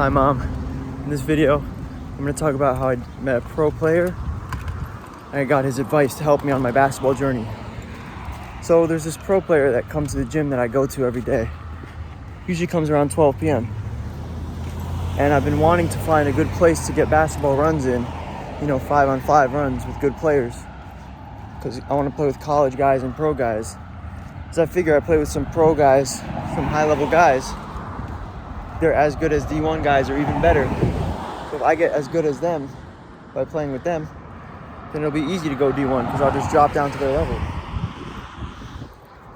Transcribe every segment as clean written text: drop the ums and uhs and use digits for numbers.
Hi Mom. In this video, I'm going to talk about how I met a pro player and I got his advice to help me on my basketball journey. So there's this pro player that comes to the gym that I go to every day. Usually comes around 12 p.m. And I've been wanting to find a good place to get basketball runs in, 5-on-5 runs with good players. Because I want to play with college guys and pro guys. So I figure I play with some pro guys, some high-level guys. They're as good as D1 guys or even better. So if I get as good as them by playing with them, then it'll be easy to go D1 because I'll just drop down to their level.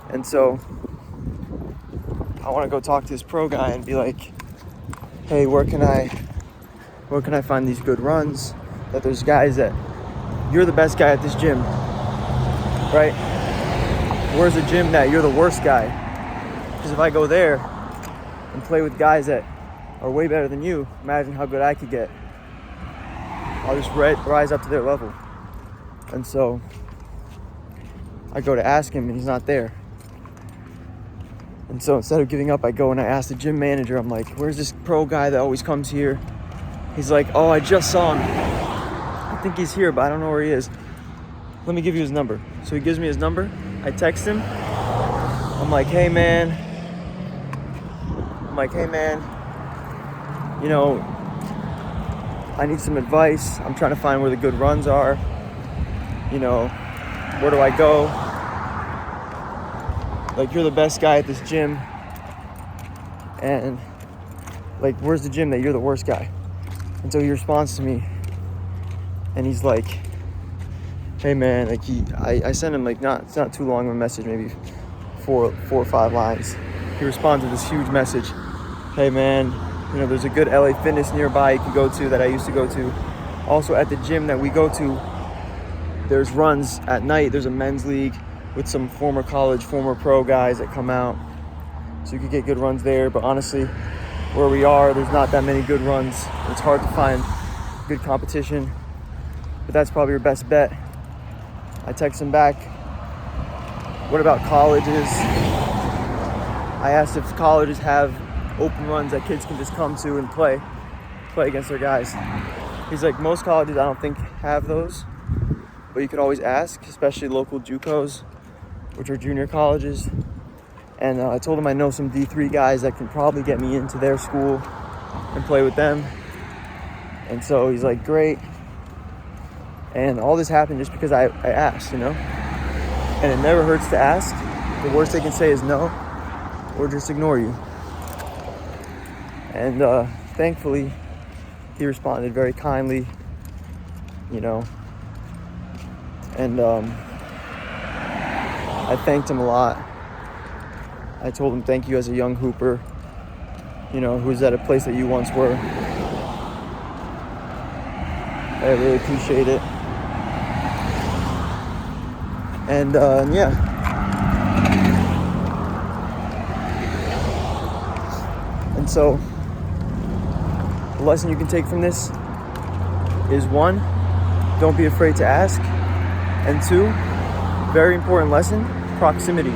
And so I want to go talk to this pro guy and be like, hey, where can I find these good runs? That there's guys that, you're the best guy at this gym, right? Where's the gym that you're the worst guy? Because if I go there and play with guys that are way better than you, imagine how good I could get. I'll just rise up to their level. And so I go to ask him and he's not there. And so instead of giving up, I go and I ask the gym manager, I'm like, where's this pro guy that always comes here? He's like, oh, I just saw him. I think he's here, but I don't know where he is. Let me give you his number. So he gives me his number. I text him. I'm like, hey man, I need some advice. I'm trying to find where the good runs are. Where do I go? Like, you're the best guy at this gym. And like, where's the gym that you're the worst guy? And so he responds to me and he's like, hey man, like I sent him it's not too long of a message, maybe four or five lines. He responds with this huge message. Hey man, there's a good LA Fitness nearby you can go to that I used to go to. Also at the gym that we go to, there's runs at night. There's a men's league with some former pro guys that come out. So you could get good runs there. But honestly, where we are, there's not that many good runs. It's hard to find good competition. But that's probably your best bet. I text him back, what about colleges? I asked if colleges have open runs that kids can just come to and play against their guys. He's like, most colleges I don't think have those, but you could always ask, especially local JUCOs, which are junior colleges. And I told him I know some D3 guys that can probably get me into their school and play with them. And so he's like, great. And all this happened just because I asked, And it never hurts to ask. The worst they can say is no, or just ignore you. And thankfully, he responded very kindly, And I thanked him a lot. I told him thank you as a young hooper, who's at a place that you once were. I really appreciate it. And yeah. And so the lesson you can take from this is 1, don't be afraid to ask. And 2, very important lesson, proximity.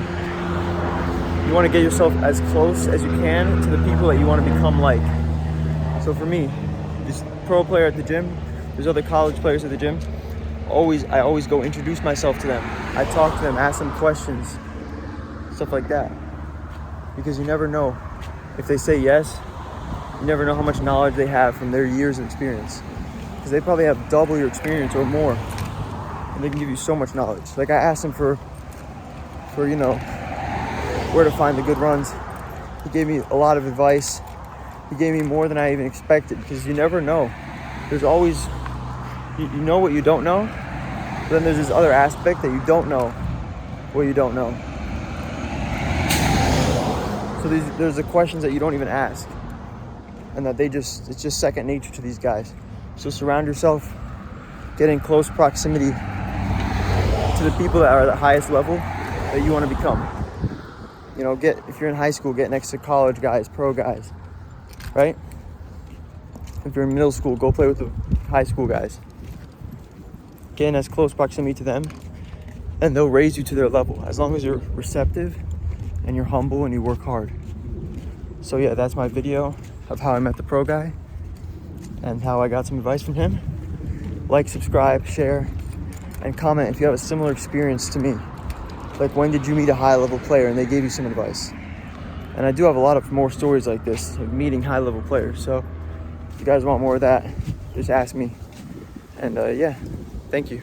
You want to get yourself as close as you can to the people that you want to become like. So for me, this pro player at the gym, there's other college players at the gym. I always go introduce myself to them. I talk to them, ask them questions, stuff like that. Because you never know if they say yes, you never know how much knowledge they have from their years of experience. Because they probably have double your experience or more. And they can give you so much knowledge. Like I asked him for where to find the good runs. He gave me a lot of advice. He gave me more than I even expected because you never know. There's always, you know what you don't know, but then there's this other aspect that you don't know what you don't know. So there's the questions that you don't even ask and that it's just second nature to these guys. So surround yourself, get in close proximity to the people that are at the highest level that you want to become. If you're in high school, get next to college guys, pro guys, right? If you're in middle school, go play with the high school guys. Get in as close proximity to them, and they'll raise you to their level as long as you're receptive and you're humble and you work hard. So yeah, that's my video. of how I met the pro guy and how I got some advice from him. Like, subscribe, share, and comment if you have a similar experience to me. Like, when did you meet a high-level player and they gave you some advice? And I do have a lot of more stories like this of meeting high-level players. So if you guys want more of that, just ask me. And yeah, thank you.